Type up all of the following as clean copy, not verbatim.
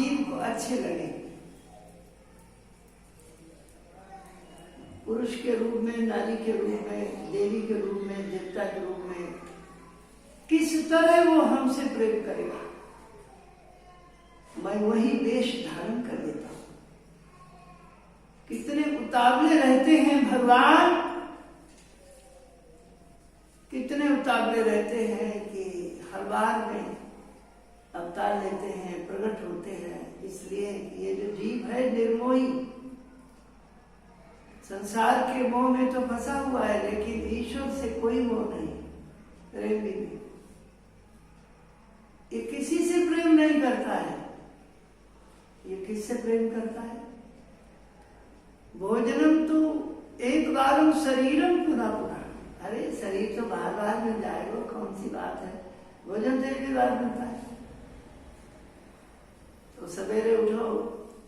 जीव को अच्छे लगे, पुरुष के रूप में, नारी के रूप में, देवी के रूप में, देवता के रूप में, किस तरह वो हमसे प्रेम करेगा, मैं वही वेश धारण कर देता हूं। कितने उतावले रहते हैं भगवान, कितने उतावले रहते हैं कि हर बार में अवतार लेते हैं, प्रकट होते हैं, इसलिए कि ये जो जीव है निर्मोही, संसार के मोह में तो फंसा हुआ है, लेकिन ईश्वर से कोई मोह नहीं, प्रेम भी नहीं। ये किसी से प्रेम नहीं करता है। ये किससे प्रेम करता है? भोजनम तो एक बार शरीरम पुनः पुनः। अरे शरीर तो बार बार मिल जाएगा, कौन सी बात है, भोजन तो एक ही बार मिलता है। तो सवेरे उठो,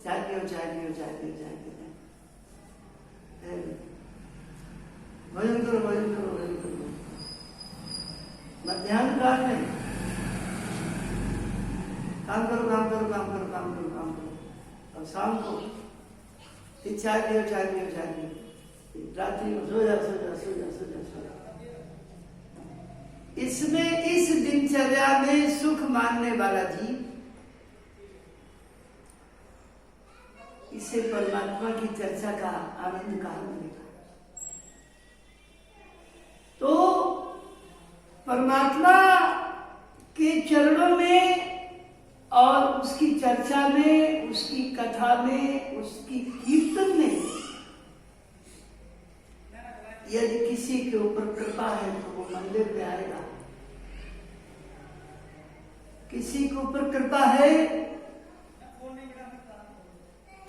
चाय पियो, चाय पियो, चाय पियो, चाय पियो, भोजन करो, भोजन करो, भोजन करो। मध्याह्न काल में काम करो, काम करो, काम करो, काम करो, काम करो, और शाम को फिर चाय पियो, चाय पियो, चाय पियो, रात्रि में सो जा, सो जा, सो जा, सो जा, सो जा। इसमें, इस दिनचर्या में सुख मानने वाला जीव, इसे परमात्मा की चर्चा का आनंद कहाँ मिलेगा? तो परमात्मा के चरणों में और उसकी चर्चा में, उसकी कथा में, उसकी कीर्तन में यदि किसी के ऊपर कृपा है तो वो मंदिर में आएगा। किसी के ऊपर कृपा है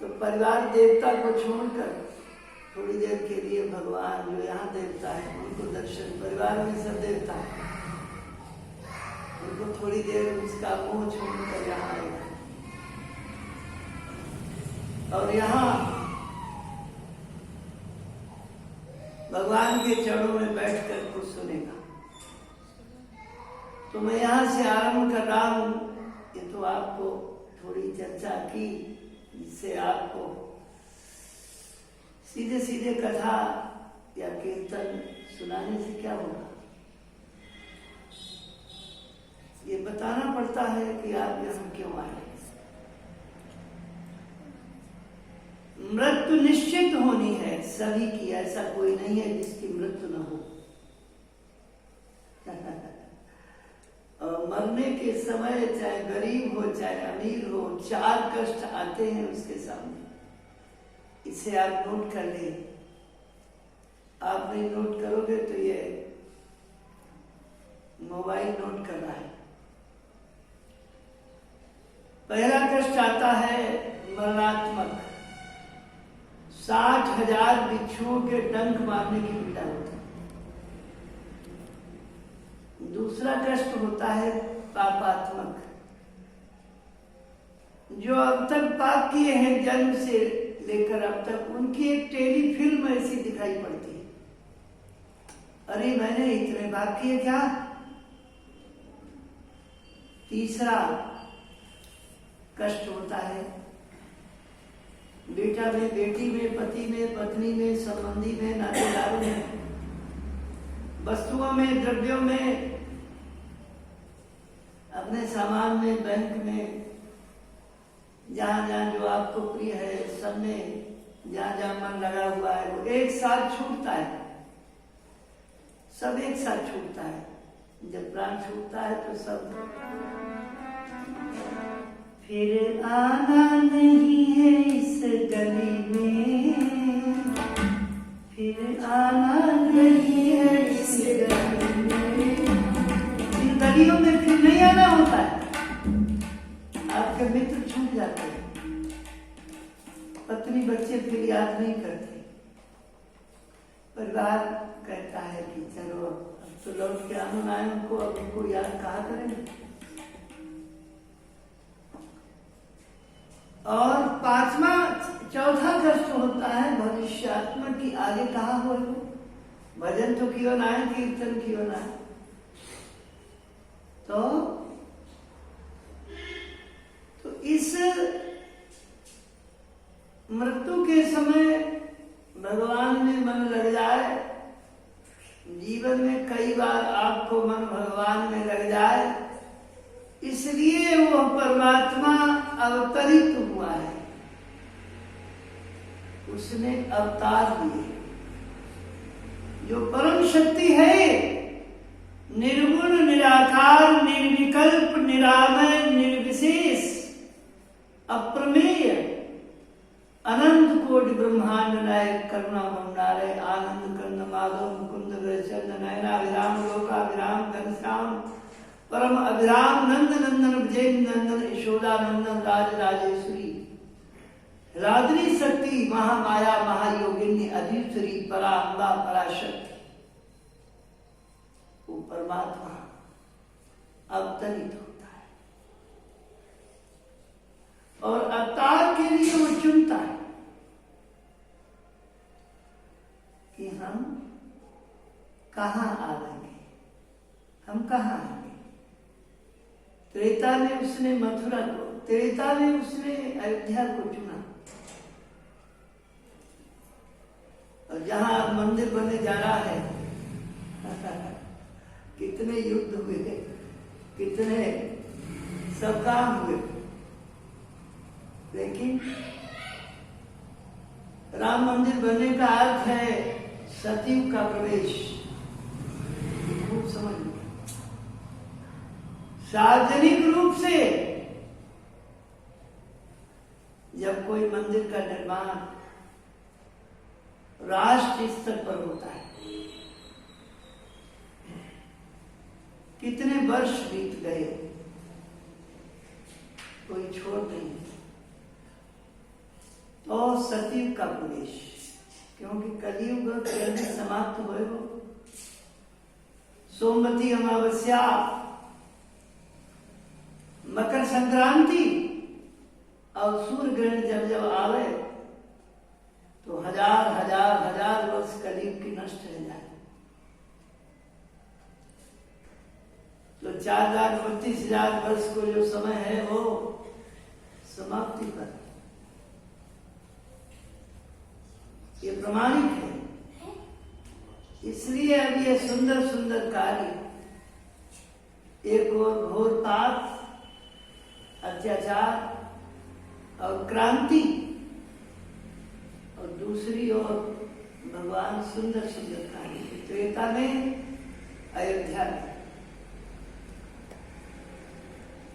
तो परिवार देवता को छोड़कर थोड़ी देर के लिए भगवान जो यहाँ देवता है उनको दर्शन, परिवार में सब देवता है, उनको थोड़ी देर उसका मोह छोड़कर यहाँ आएगा और यहाँ भगवान के चरणों में बैठकर कुछ सुनेगा। तो मैं यहाँ से आरंभ कर रहा हूँ। ये तो आपको थोड़ी चर्चा की, जिससे आपको सीधे सीधे कथा या कीर्तन सुनाने से क्या होगा, ये बताना पड़ता है कि आप यहाँ क्यों आए। मृत्यु निश्चित होनी है सभी की, ऐसा कोई नहीं है जिसकी मृत्यु न हो। और मरने के समय चाहे गरीब हो चाहे अमीर हो, चार कष्ट आते हैं उसके सामने। इसे आप नोट कर लें। आप नहीं नोट करोगे तो ये मोबाइल नोट कर रहा है। पहला कष्ट आता है मरणात्मक, 60,000 बिच्छुओं के डंक मारने की पीड़ा होती है। दूसरा कष्ट होता है पापात्मक, जो अब तक पाप किए हैं जन्म से लेकर अब तक, उनकी एक टेलीफिल्म ऐसी दिखाई पड़ती है, अरे मैंने इतने पाप किए क्या। तीसरा कष्ट होता है बेटा में, बेटी में, पति में, पत्नी में, संबंधी में, नातेदारों में, वस्तुओं में, द्रव्यों में, अपने सामान में, बैंक में, जहां जहां जो आपको प्रिय है, सब में जहां जहां मन लगा हुआ है वो एक साथ छूटता है, सब एक साथ छूटता है। जब प्राण छूटता है तो सब फिर आना नहीं है इस गली में, फिर आना नहीं है इस गली में। इन गलियों में फिर नहीं आना होता है। आपके मित्र छूट जाते हैं, पत्नी बच्चे फिर याद नहीं करते, परिवार कहता है कि चलो अब तो लौट के आना है उनको, अब उनको याद कहाँ करेंगे। और चौथा कष्ट होता है भविष्यात्मा की, आगे कहाँ हो, भजन तो क्यों ना है, कीर्तन क्यों ना है। तो इस मृत्यु के समय भगवान में मन लग जाए, जीवन में कई बार आपको मन भगवान में लग जाए, इसलिए वह परमात्मा अवतरित हुआ है, उसने अवतार लिए। जो परम शक्ति है, निर्गुण निराकार निर्विकल्प निरामय निर्विशेष अप्रमेय अनंत कोटि ब्रह्मांड नायक करुणा भंडारे आनंद कंद माधव मुकुंद चंद नयना विराम लोका विराम घनश्याम परम अभिराम नंद नंदन विजय नंदन यशोदा नंदन राज राजेश्वरी राधनी शक्ति महामाया महायोगिनी अधीश्वरी पराम्बा पराशक्ति, वो परमात्मा अवतरित होता है और अवतार के लिए वो चुनता है कि हम कहाँ आवेंगे, हम कहाँ आएंगे। त्रेता में उसने मथुरा को, त्रेता में उसने अयोध्या को चुना, और जहां मंदिर बनने जा रहा है कितने युद्ध हुए, कितने सब काम हुए, लेकिन राम मंदिर बनने का अर्थ है सतयुग का प्रवेश। खूब समझ लो, सार्वजनिक रूप से जब कोई मंदिर का निर्माण राष्ट्र स्तर पर होता है, कितने वर्ष बीत गए, कोई छोड़ नहीं, तो सतयुग का प्रवेश, क्योंकि कलयुग जल्दी समाप्त हुए हो। सोमवती अमावस्या, मकर संक्रांति और सूर्य ग्रहण जब जब आवे तो हजार हजार हजार वर्ष कलयुग की नष्ट हो जाए। तो 4,32,000 वर्ष को जो समय है वो समाप्ति पर, ये प्रमाणिक है। इसलिए अब ये सुंदर सुंदर कार्य, एक और घोर पाप अत्याचार और क्रांति, और दूसरी ओर भगवान सुंदर सुंदर कार्य, त्रेता में अयोध्या में।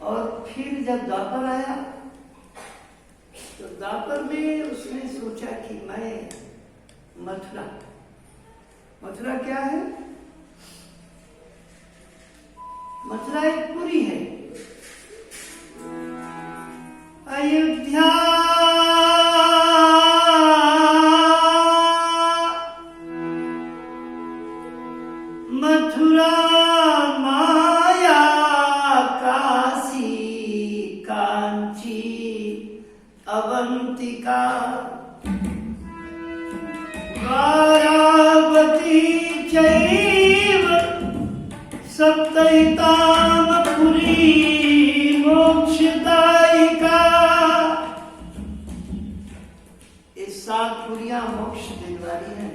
और फिर जब द्वापर आया तो द्वापर में उसने सोचा कि मैं मथुरा, मथुरा क्या है? मथुरा एक पुरी है। अयोध्या मथुरा माया काशी कांची अवंतिका वारावती चैव सप्तैतामपुरी मोक्षदायिका। ये 7 पुरियां मोक्ष देने वाली हैं।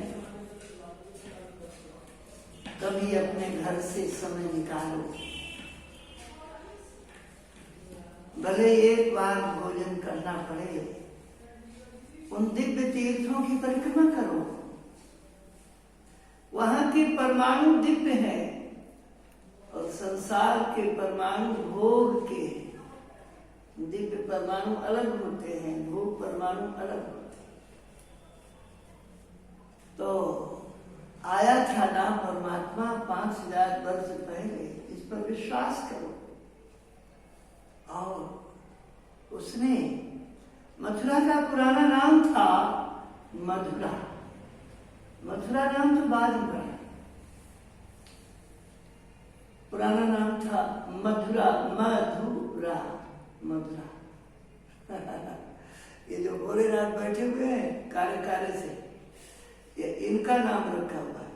कभी अपने घर से समय निकालो, भले एक बार भोजन करना पड़े, उन दिव्य तीर्थों की परिक्रमा करो। वहां के परमाणु दिव्य है और संसार के परमाणु भोग के, दिव्य परमाणु अलग होते हैं, भोग परमाणु अलग होते हैं। तो आया था ना परमात्मा 5,000 वर्ष पहले, इस पर विश्वास करो। और उसने, मथुरा का पुराना नाम था मधुरा, मथुरा नाम तो बाद में पड़ा, पुराना नाम था मधुरा, मधुरा, मधुरा। ये जो भोलेनाथ बैठे हुए हैं कार्य कार्य से, ये इनका नाम रखा हुआ है।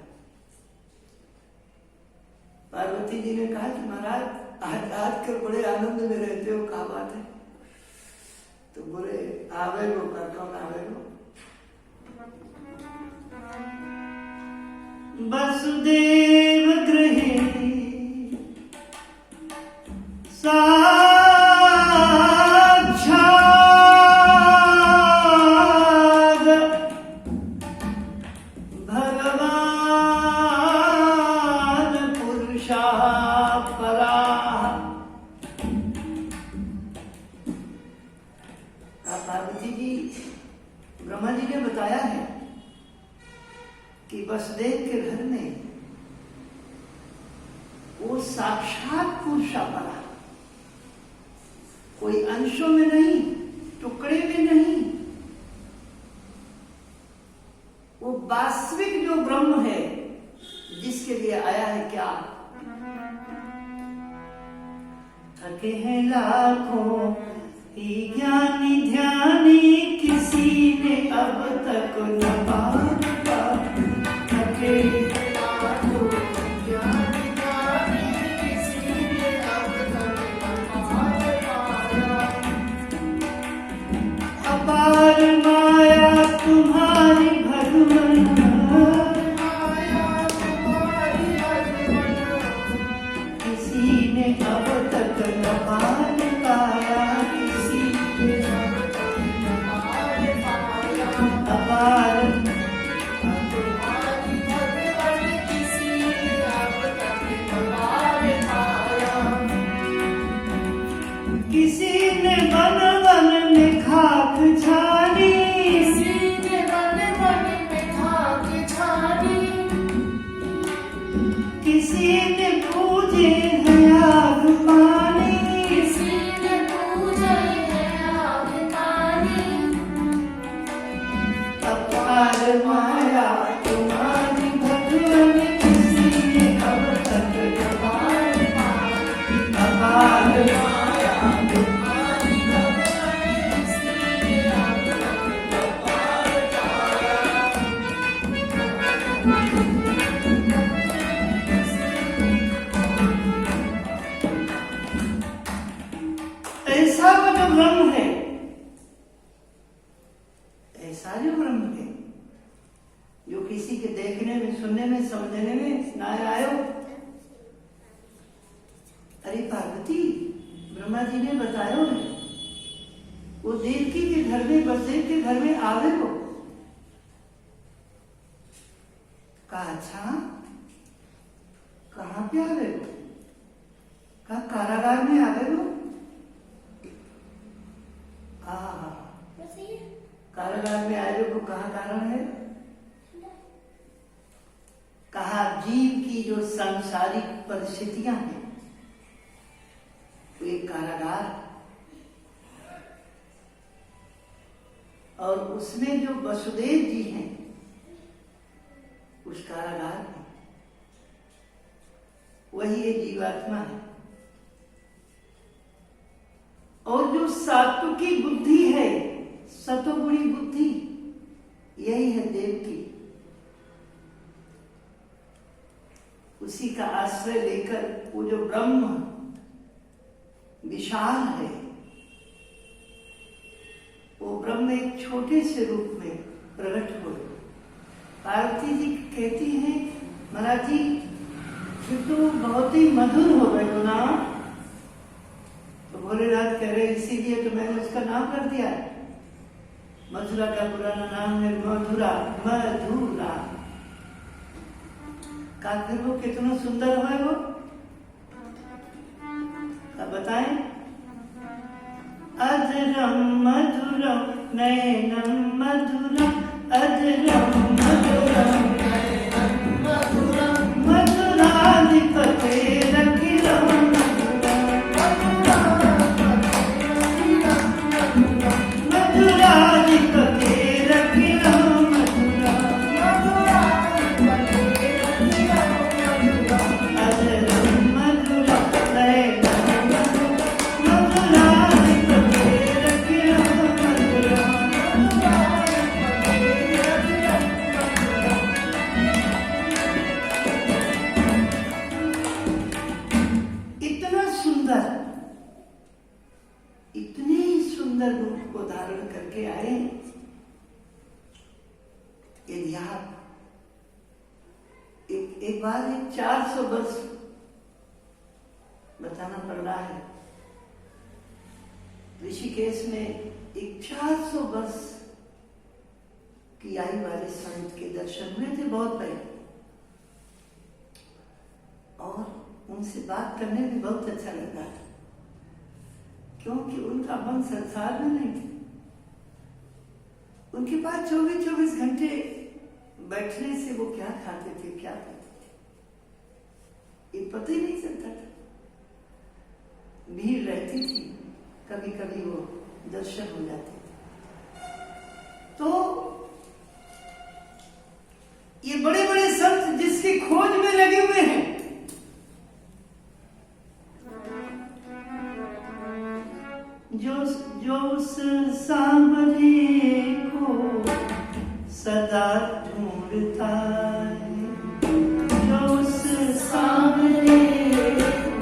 पार्वती जी ने कहा कि महाराज आज के बड़े आनंद में रहते हो, कहा बात है? तो बोले आवे को कौन आवे को वसुदेव गृहे साक्षात् भगवान् पुरुषः परः। पार्वती जी ब्रह्मा जी ने बताया है कि वसुदेव के घर में वो साक्षात पुरुषा पड़ा, कोई अंशों में नहीं, टुकड़े में नहीं, वो वास्तविक जो ब्रह्म है जिसके लिए आया है। क्या थके हैं लाखों ही ज्ञानी ध्यानी, किसी ने अब तक न पाया। थके लाखों ज्ञानी ध्यानी, किसी ने अब तक न पाया। अपार माया तुम्हारी भगवन, माया तुम्हारी भगवन, किसी ने अब तक न पाया। किसी ने वन वन में खाक छानी, किसी ने वन वन में खाक छानी, किसी ने पूजे हैं आग पानी, किसी ने पूजे हैं आग पानी। अपार माया तुम्हारी भगवन, किसी ने अब तक न पाया। अपार ऐसा वो जो ब्रह्म है, ऐसा जो ब्रह्म है जो किसी के देखने में, सुनने में, समझने में ना आयो। अरे पार्वती, ब्रह्मा जी ने बताया है वो देवकी के घर में, वसुदेव के घर में आवे को। कहा अच्छा कहाँ पे आवे को? कहा कारागार में आवे को। कारागार में आए को कहाँ कारण है? कहा जीव की जो सांसारिक परिस्थितियां हैं वो एक कारागार, और उसमें जो वसुदेव जी हैं उस कारागार में वही ये जीवात्मा है। और जो सात्विकी बुद्धि है, सतोगुणी बुद्धि, यही है देव की। उसी का आश्रय लेकर वो जो ब्रह्म विशाल है, वो ब्रह्म एक छोटे से रूप में प्रकट हो। पार्वती जी कहती हैं महाराज जी ये तो बहुत ही मधुर हो गए हो ना। तो भोलेनाथ कह रहे इसीलिए तो मैंने उसका नाम कर दिया। मथुरा का पुराना नाम है मधुरा, मधुरा का। फिर वो कितना सुंदर है वो, अब बताएं। अजरम मधुरम नयनम मधुरम, अजरम मधुरम नयनम मधुरम, मधुराधिपते रखिलम मधुराधिपते रखिलम मधुरा, अजरम मधुरम नयनम मधुराधिपते रखिलम मधुरा। सुंदर रूप को धारण करके आए। यदि आप एक बार 400 वर्ष बताना पड़ रहा है। ऋषिकेश में एक 400 वर्ष की आयु वाले संत के दर्शन हुए थे बहुत पहले, और उनसे बात करने में बहुत अच्छा लगा था, क्योंकि उनका मन संसार में नहीं था। उनके पास 24-24 घंटे बैठने से वो क्या खाते थे, क्या करते थे, ये पता ही नहीं चलता था। भीड़ रहती थी, कभी कभी वो दर्शन हो जाते थे। तो ये बड़े बड़े संत जिसकी खोज में लगे हुए हैं, जो उस सांवरे को सदा ढूंढता है, जो उस सांवरे को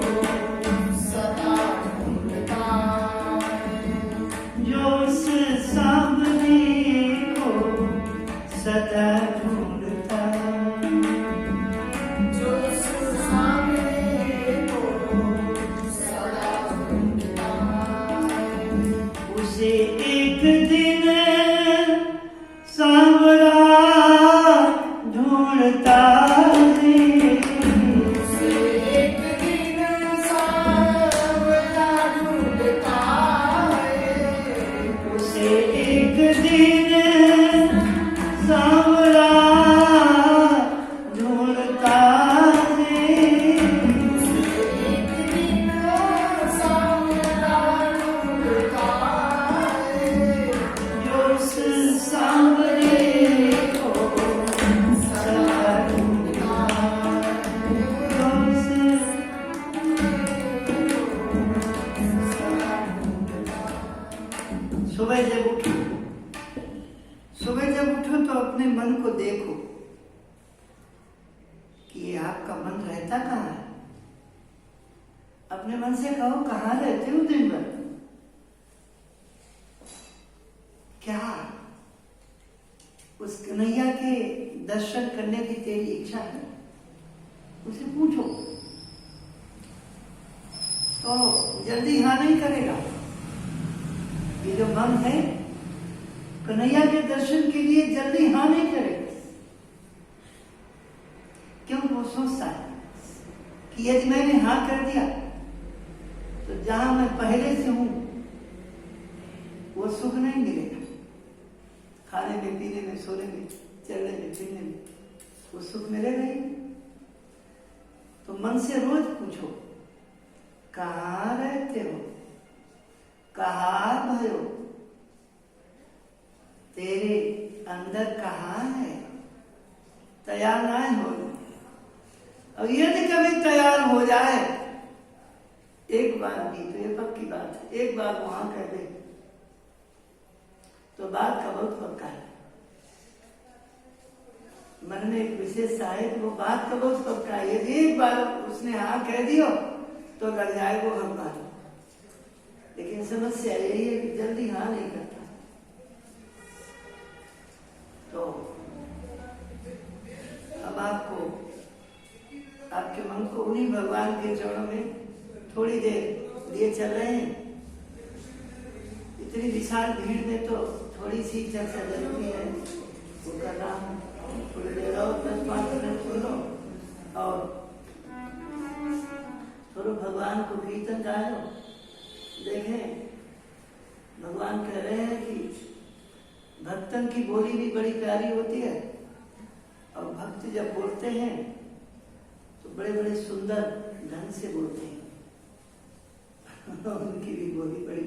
सदा ढूंढता है, जो उस सांवरे को सदा ढूंढता है, जो उस सांवरे को सदा ढूंढता है, उसे एक दिन सांवरा ढूंढता है, उसे एक दिन सांवरा ढूंढता है, उसे एक दिन सांवरा ढूंढता है, उसे एक दिन सांवरा ढूंढता है, जो उस सांवरे सुबह जब उठो तो अपने मन को देखो कि ये आपका मन रहता कहाँ है। अपने मन से कहो, कहाँ रहते हो दिन भर? क्या उस कन्हैया के दर्शन करने की तेरी इच्छा है? उसे पूछो तो जल्दी हाँ नहीं करेगा। ये जो मन है कन्हैया के दर्शन के लिए जल्दी हाँ नहीं करेगा, क्यों? वो सोचता है कि यदि मैंने हाँ कर दिया तो जहां मैं पहले से हूं वो सुख नहीं मिलेगा। खाने में, पीने में, सोने में, चलने में, फिरने में वो सुख मिलेगा ही। तो मन से रोज पूछो, कहाँ रहते हो, कहाँ भयो, तेरे अंदर कहाँ है? तैयार ना हो। और यदि कभी तैयार हो जाए एक बार भी, तो ये पक्की बात है, एक बार वहां कह दे तो बात का बहुत पक्का है। मन में एक विशेषता है कि वो बात का बहुत पक्का है। यदि एक बार उसने हाँ कह दियो तो लग जाए वो हम बात। लेकिन समस्या यही है कि जल्दी हाँ नहीं करता। तो अब आपको, आपके मन को उन्हीं भगवान के चरणों में थोड़ी देर लिए चल रहे हैं। इतनी विशाल भीड़ में तो थोड़ी सी चर्चा जरूरी है, वो कर रहा हूँ। थोड़ी देर और 10-5 मिनट सुनो और थोड़ा भगवान को कीर्तन गाओ। देखें, भगवान कह रहे हैं कि भक्तन की बोली भी बड़ी प्यारी होती है, और भक्त जब बोलते हैं तो बड़े बड़े सुंदर ढंग से बोलते हैं। उनकी भी बोली बड़ी